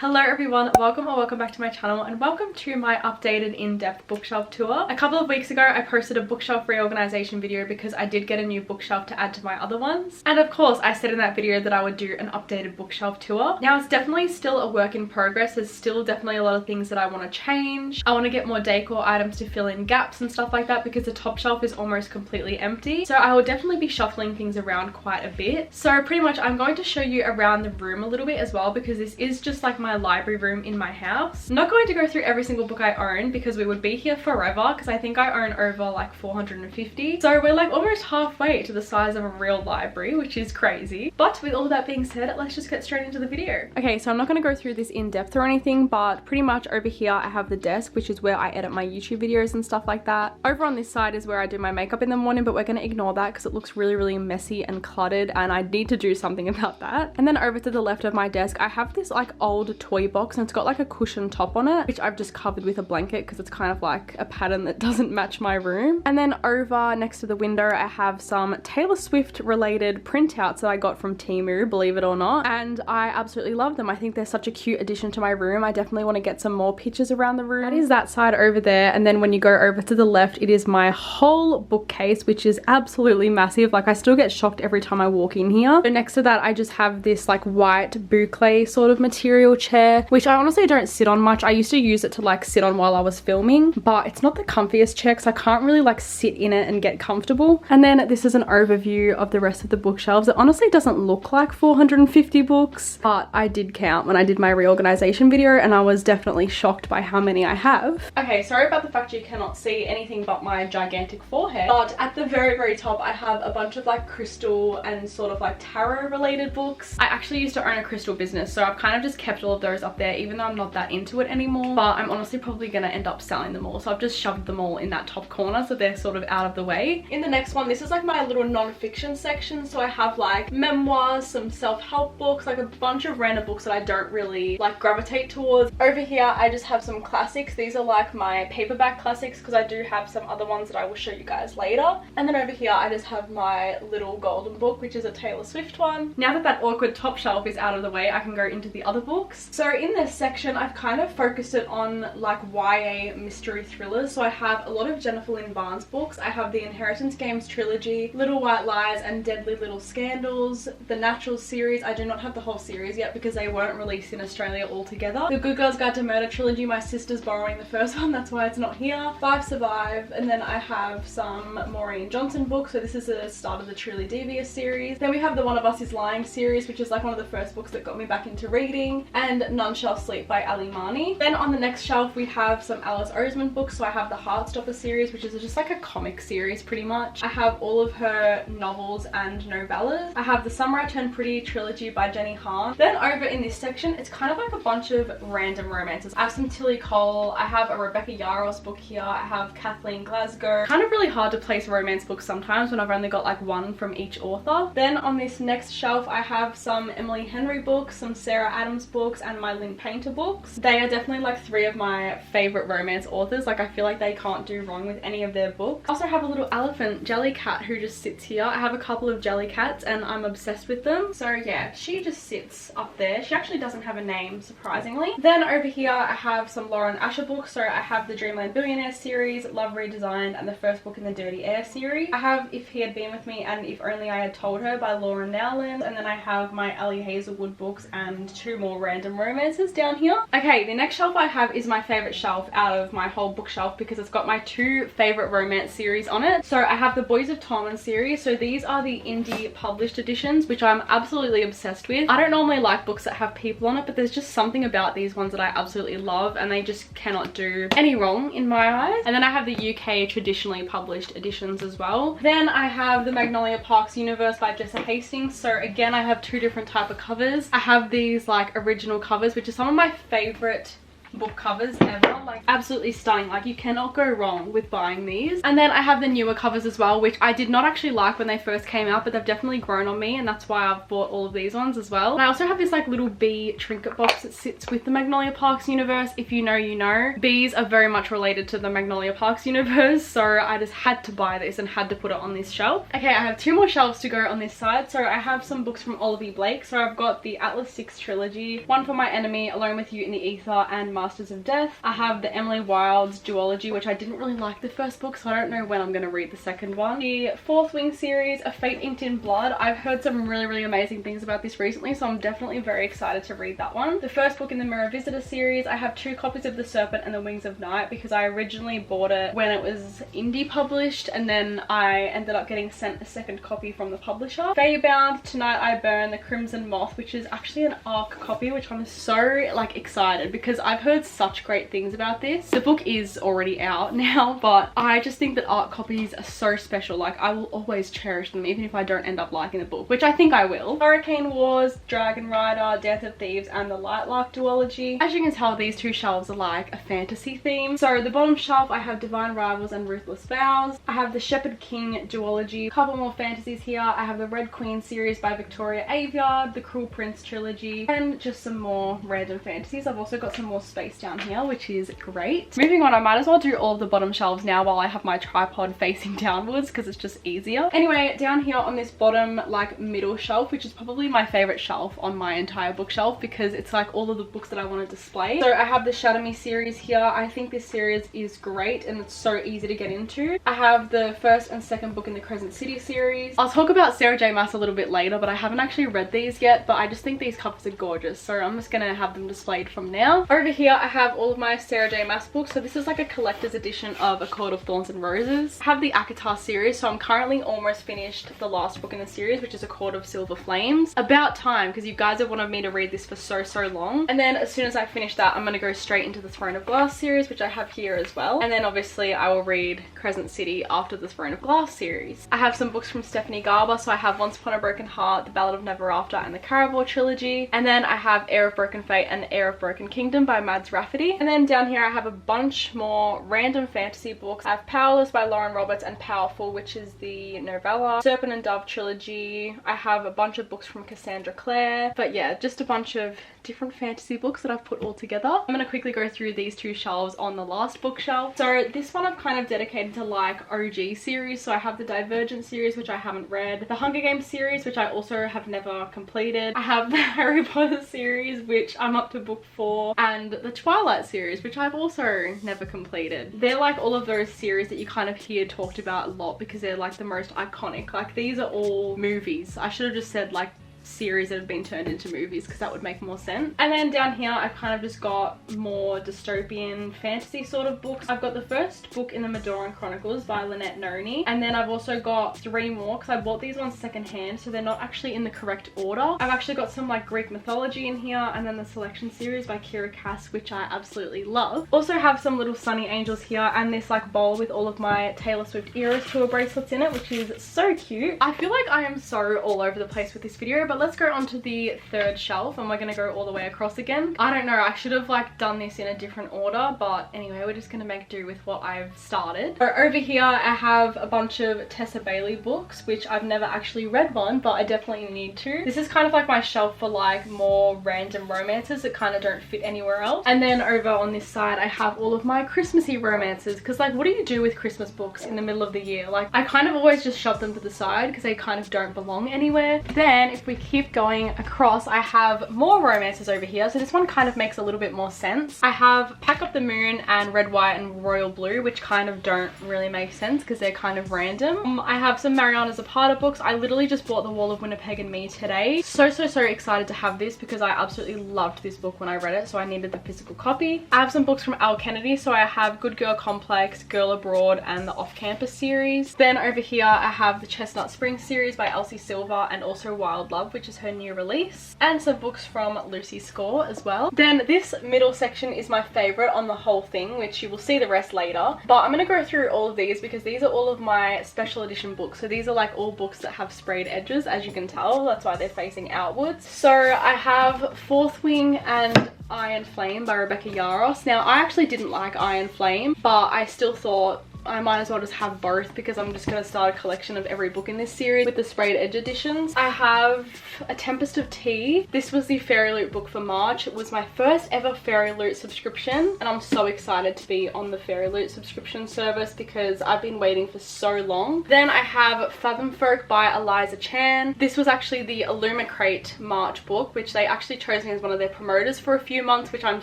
Hello everyone, welcome back to my channel and welcome to my updated in-depth bookshelf tour. A couple of weeks ago I posted a bookshelf reorganization video because I did get a new bookshelf to add to my other ones. And of course I said in that video that I would do an updated bookshelf tour. Now it's definitely still a work in progress. There's still definitely a lot of things that I want to change. I want to get more decor items to fill in gaps and stuff like that because the top shelf is almost completely empty. So I will definitely be shuffling things around quite a bit. So pretty much I'm going to show you around the room a little bit as well because this is just like my library room in my house. I'm not going to go through every single book I own because we would be here forever because I think I own over like 450. So we're like almost halfway to the size of a real library, which is crazy. But with all that being said, let's just get straight into the video. Okay, so I'm not going to go through this in depth or anything, but pretty much over here I have the desk, which is where I edit my YouTube videos and stuff like that. Over on this side is where I do my makeup in the morning, but we're going to ignore that because it looks really messy and cluttered and I need to do something about that. And then over to the left of my desk I have this like old toy box and it's got like a cushion top on it, which I've just covered with a blanket because it's kind of like a pattern that doesn't match my room. And then over next to the window I have some Taylor Swift related printouts that I got from Temu, believe it or not, and I absolutely love them. I think they're such a cute addition to my room. I definitely want to get some more pictures around the room. That is that side over there, and then when you go over to the left it is my whole bookcase, which is absolutely massive. Like I still get shocked every time I walk in here. So next to that I just have this like white boucle sort of material chair, which I honestly don't sit on much. I used to use it to like sit on while I was filming, but it's not the comfiest chair because I can't really like sit in it and get comfortable. And then this is an overview of the rest of the bookshelves. It honestly doesn't look like 450 books, but I did count when I did my reorganization video and I was definitely shocked by how many I have. Okay, sorry about the fact you cannot see anything but my gigantic forehead, but at the very top I have a bunch of like crystal and sort of like tarot related books. I actually used to own a crystal business, so I've kind of just kept all of those up there even though I'm not that into it anymore, but I'm honestly probably gonna end up selling them all, so I've just shoved them all in that top corner so they're sort of out of the way. In the next one, this is like my little non-fiction section, so I have like memoirs, some self-help books, like a bunch of random books that I don't really like gravitate towards. Over here I just have some classics. These are like my paperback classics because I do have some other ones that I will show you guys later. And then over here I just have my little golden book, which is a Taylor Swift one. Now that that awkward top shelf is out of the way, I can go into the other books. So in this section I've kind of focused it on like YA mystery thrillers. So I have a lot of Jennifer Lynn Barnes books. I have the Inheritance Games trilogy, Little White Lies and Deadly Little Scandals, the Natural series. I do not have the whole series yet because they weren't released in Australia altogether. The Good Girls Guide to Murder trilogy, my sister's borrowing the first one, that's why it's not here. Five Survive, and then I have some Maureen Johnson books. So this is the start of the Truly Devious series. Then we have the One of Us is Lying series, which is like one of the first books that got me back into reading, and None Shall Sleep by Ali Marnie. Then on the next shelf we have some Alice Oseman books. So I have the Heartstopper series, which is just like a comic series pretty much. I have all of her novels and novellas. I have the Summer I Turned Pretty trilogy by Jenny Han. Then over in this section it's kind of like a bunch of random romances. I have some Tilly Cole, I have a Rebecca Yarros book here, I have Kathleen Glasgow. Kind of really hard to place romance books sometimes when I've only got like one from each author. Then on this next shelf I have some Emily Henry books, some Sarah Adams books, and my Lynn Painter books. They are definitely like three of my favorite romance authors. Like I feel like they can't do wrong with any of their books. I also have a little elephant Jellycat who just sits here. I have a couple of Jellycats and I'm obsessed with them. So yeah, she just sits up there. She actually doesn't have a name, surprisingly. Then over here I have some Lauren Asher books. So I have the Dreamland Billionaire series, Love Redesigned, and the first book in the Dirty Air series. I have If He Had Been With Me and If Only I Had Told Her by Laura Nowland, and then I have my Ellie Hazelwood books and two more random romances down here. Okay, the next shelf I have is my favorite shelf out of my whole bookshelf because it's got my two favorite romance series on it. So I have the Boys of Torment series. So these are the indie published editions, which I'm absolutely obsessed with. I don't normally like books that have people on it, but there's just something about these ones that I absolutely love and they just cannot do any wrong in my eyes. And then I have the UK traditionally published editions as well. Then I have the Magnolia Parks Universe by Jessa Hastings. So again, I have two different type of covers. I have these like original covers, which are some of my favorite book covers ever. Like, absolutely stunning. Like, you cannot go wrong with buying these. And then I have the newer covers as well, which I did not actually like when they first came out, but they've definitely grown on me, and that's why I've bought all of these ones as well. And I also have this like little bee trinket box that sits with the Magnolia Parks universe. If you know, you know. Bees are very much related to the Magnolia Parks universe, so I just had to buy this and had to put it on this shelf. Okay, I have 2 more shelves to go on this side. So I have some books from Oliver Blake. So I've got the Atlas 6 trilogy, One for My Enemy, Alone with You in the Ether, and Masters of Death. I have the Emily Wilde's duology, which I didn't really like the first book, so I don't know when I'm going to read the second one. The Fourth Wing series, A Fate Inked in Blood. I've heard some really amazing things about this recently, so I'm definitely very excited to read that one. The first book in the Mirror Visitor series. I have 2 copies of The Serpent and the Wings of Night because I originally bought it when it was indie published, and then I ended up getting sent a second copy from the publisher. Feybound, Tonight I Burn, The Crimson Moth, which is actually an ARC copy, which I'm so like excited because I've heard such great things about this. The book is already out now, but I just think that ARC copies are so special. Like, I will always cherish them even if I don't end up liking the book, which I think I will. Hurricane Wars, Dragon Rider, Death of Thieves, and the Lightlark duology. As you can tell, these 2 shelves are like a fantasy theme. So the bottom shelf, I have Divine Rivals and Ruthless Vows. I have the Shepherd King duology. A couple more fantasies here. I have the Red Queen series by Victoria Aveyard, the Cruel Prince trilogy, and just some more random fantasies. I've also got some more space down here, which is great. Moving on, I might as well do all of the bottom shelves now while I have my tripod facing downwards because it's just easier. Anyway, down here on this bottom like middle shelf, which is probably my favorite shelf on my entire bookshelf because it's like all of the books that I want to display. So I have the Shatter Me series here. I think this series is great and it's so easy to get into. I have the first and second book in the Crescent City series. I'll talk about Sarah J Maas a little bit later, but I haven't actually read these yet, but I just think these covers are gorgeous, so I'm just gonna have them displayed from now. Over here I have all of my Sarah J Maas books. So this is like a collector's edition of A Court of Thorns and Roses. I have the ACOTAR series, so I'm currently almost finished the last book in the series, which is A Court of Silver Flames. About time, because you guys have wanted me to read this for so long. And then as soon as I finish that, I'm gonna go straight into the Throne of Glass series, which I have here as well. And then obviously I will read Crescent City after the Throne of Glass series. I have some books from Stephanie Garber, so I have Once Upon a Broken Heart, The Ballad of Never After, and the Caravor trilogy. And then I have Heir of Broken Fate and Heir of Broken Kingdom by Mads Rafferty. And then down here I have a bunch more random fantasy books. I have Powerless by Lauren Roberts and Powerful, which is the novella. Serpent and Dove trilogy. I have a bunch of books from Cassandra Clare. But yeah, just a bunch of different fantasy books that I've put all together. I'm gonna quickly go through these 2 shelves on the last bookshelf. So this one I've kind of dedicated to like OG series. So I have the Divergent series, which I haven't read, the Hunger Games series, which I also have never completed. I have the Harry Potter series, which I'm up to book 4, and the Twilight series, which I've also never completed. They're like all of those series that you kind of hear talked about a lot because they're like the most iconic. Like, these are all movies. I should have just said like series that have been turned into movies because that would make more sense. And then down here I've kind of just got more dystopian fantasy sort of books. I've got the first book in the Madoran Chronicles by Lynette Noni, and then I've also got 3 more because I bought these ones secondhand, so they're not actually in the correct order. I've actually got some like Greek mythology in here, and then the Selection series by Kira Cass, which I absolutely love. Also have some little Sunny Angels here, and this like bowl with all of my Taylor Swift Eras Tour bracelets in it, which is so cute. I feel like I am so all over the place with this video, but let's go on to the third shelf and we're gonna go all the way across again. I don't know, I should have like done this in a different order, but anyway, we're just gonna make do with what I've started. So over here I have a bunch of Tessa Bailey books, which I've never actually read one, but I definitely need to. This is kind of like my shelf for like more random romances that kind of don't fit anywhere else. And then over on this side I have all of my Christmassy romances, because like what do you do with Christmas books in the middle of the year? Like I kind of always just shove them to the side because they kind of don't belong anywhere. Then if we keep going across, I have more romances over here, so this one kind of makes a little bit more sense. I have Pack Up the Moon and Red, White and Royal Blue, which kind of don't really make sense because they're kind of random. I have some Mariana Zapata books. I literally just bought The Wall of Winnipeg and Me today. So excited to have this because I absolutely loved this book when I read it, so I needed the physical copy. I have some books from Al Kennedy, so I have Good Girl Complex, Girl Abroad and the Off Campus series. Then over here I have the Chestnut Spring series by Elsie Silver and also Wild Love, which is her new release, and some books from Lucy Score as well. Then this middle section is my favorite on the whole thing, which you will see the rest later, but I'm gonna go through all of these because these are all of my special edition books. So these are like all books that have sprayed edges, as you can tell. That's why they're facing outwards. So I have Fourth Wing and Iron Flame by Rebecca Yarros. Now, I actually didn't like Iron Flame, but I still thought I might as well just have both because I'm just going to start a collection of every book in this series with the sprayed edge editions. I have A Tempest of Tea. This was the Fairy Loot book for March. It was my first ever Fairy Loot subscription, and I'm so excited to be on the Fairy Loot subscription service because I've been waiting for so long. Then I have Fathom Folk by Eliza Chan. This was actually the Illumicrate March book, which they actually chose me as one of their promoters for a few months, which I'm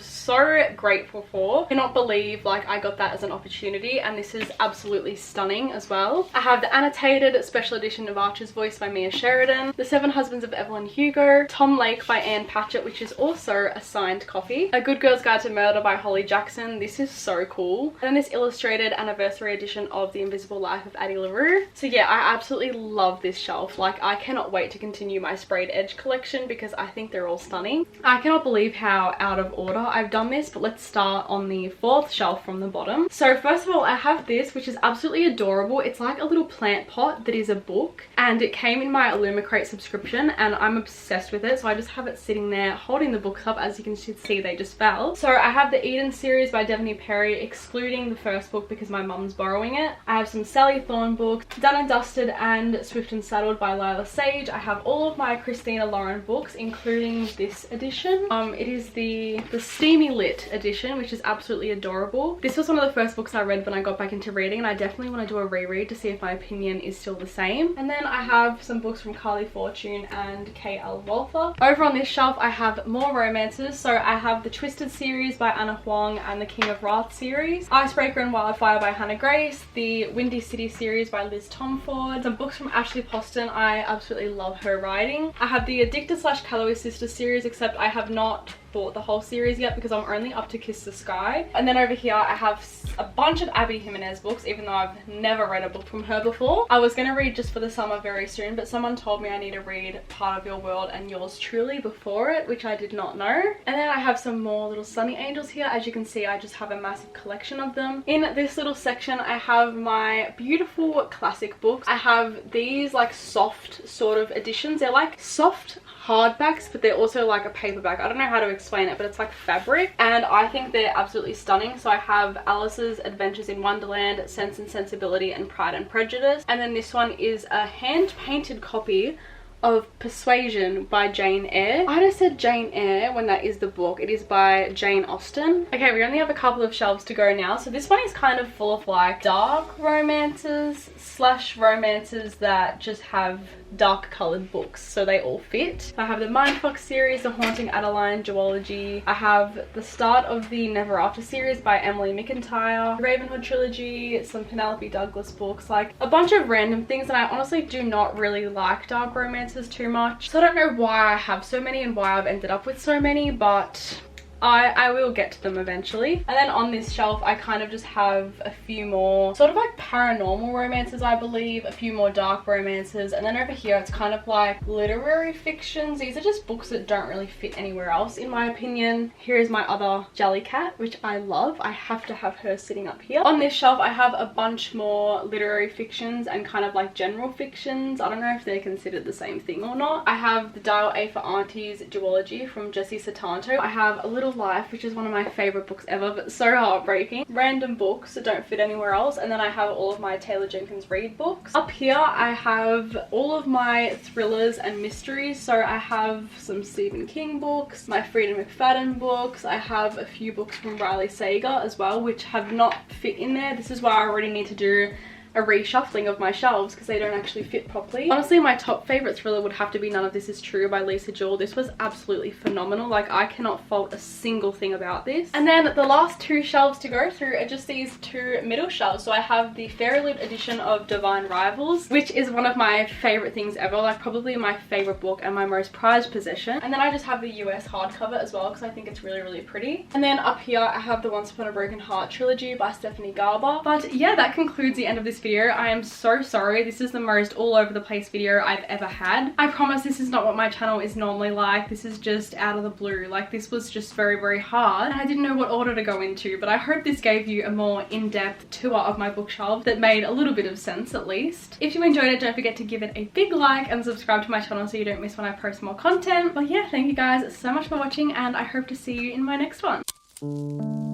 so grateful for. I cannot believe like I got that as an opportunity, and this is absolutely stunning as well. I have the annotated special edition of Archer's Voice by Mia Sheridan, The Seven Husbands of Evelyn Hugo, Tom Lake by Anne Patchett, which is also a signed copy, A Good Girl's Guide to Murder by Holly Jackson. This is so cool. And then this illustrated anniversary edition of The Invisible Life of Addie LaRue. So yeah, I absolutely love this shelf. Like, I cannot wait to continue my sprayed edge collection because I think they're all stunning. I cannot believe how out of order I've done this, but let's start on the fourth shelf from the bottom. So first of all, I have this, which is absolutely adorable. It's like a little plant pot that is a book, and it came in my Illumicrate subscription, and I'm obsessed with it. So I just have it sitting there holding the books up. As you can see, they just fell. So I have the Eden series by Devanny Perry, excluding the first book because my mum's borrowing it. I have some Sally Thorne books, Done and Dusted and Swift and Saddled by Lila Sage. I have all of my Christina Lauren books, including this edition. It is the Steamy Lit edition, which is absolutely adorable. This was one of the first books I read when I got back into reading, and I definitely want to do a reread to see if my opinion is still the same. And then I have some books from Carly Fortune and K.L. Walther. Over on this shelf I have more romances. So I have the Twisted series by Anna Huang and the King of Wrath series, Icebreaker and Wildfire by Hannah Grace, the Windy City series by Liz Tomford, some books from Ashley Poston. I absolutely love her writing. I have the Addicted / Calloway Sisters series, except I have not bought the whole series yet because I'm only up to Kiss the Sky. And then over here I have a bunch of Abby Jimenez books, even though I've never read a book from her before. I was going to read Just for the Summer very soon, but someone told me I need to read Part of Your World and Yours Truly before it, which I did not know. And then I have some more little Sunny Angels here. As you can see, I just have a massive collection of them. In this little section I have my beautiful classic books. I have these like soft sort of editions. They're like soft hardbacks, but they're also like a paperback. I don't know how to explain it, but it's like fabric, and I think they're absolutely stunning. So I have Alice's Adventures in Wonderland, Sense and Sensibility, and Pride and Prejudice. And then this one is a hand-painted copy of Persuasion by Jane Eyre. I just said Jane Eyre when that is the book. It is by Jane Austen. Okay, we only have a couple of shelves to go now. So this one is kind of full of like dark romances / romances that just have dark colored books, so they all fit. I have the Mindfuck series, The Haunting Adeline duology. I have the start of the Never After series by Emily McIntyre, the Ravenhood trilogy, some Penelope Douglas books, like a bunch of random things. And I honestly do not really like dark romances too much, so I don't know why I have so many and why I've ended up with so many, but I will get to them eventually. And then on this shelf I kind of just have a few more sort of like paranormal romances, I believe, a few more dark romances, and then over here it's kind of like literary fictions. These are just books that don't really fit anywhere else in my opinion. Here is my other Jellycat, which I love. I have to have her sitting up here. On this shelf I have a bunch more literary fictions and kind of like general fictions. I don't know if they're considered the same thing or not. I have the Dial A for Aunties duology from Jessie Satanto. I have A Little Life, which is one of my favorite books ever, but so heartbreaking. Random books that don't fit anywhere else. And then I have all of my Taylor Jenkins Reid books. Up here I have all of my thrillers and mysteries. So I have some Stephen King books, my Frida McFadden books. I have a few books from Riley Sager as well, which have not fit in there. This is why I already need to do a reshuffling of my shelves because they don't actually fit properly. Honestly, my top favorite thriller would have to be None of This Is True by Lisa Jewell. This was absolutely phenomenal. Like, I cannot fault a single thing about this. And then the last two shelves to go through are just these two middle shelves. So I have the Fairy Loot edition of Divine Rivals, which is one of my favorite things ever, like probably my favorite book and my most prized possession. And then I just have the US hardcover as well because I think it's really, really pretty. And then up here I have the Once Upon a Broken Heart trilogy by Stephanie Garber. But yeah, that concludes the end of this video. video. I am so sorry. This is the most all over the place video I've ever had. I promise this is not what my channel is normally like. This is just out of the blue. Like, this was just very hard and I didn't know what order to go into, but I hope this gave you a more in-depth tour of my bookshelf that made a little bit of sense at least. If you enjoyed it, don't forget to give it a big like and subscribe to my channel so you don't miss when I post more content. But yeah, thank you guys so much for watching and I hope to see you in my next one.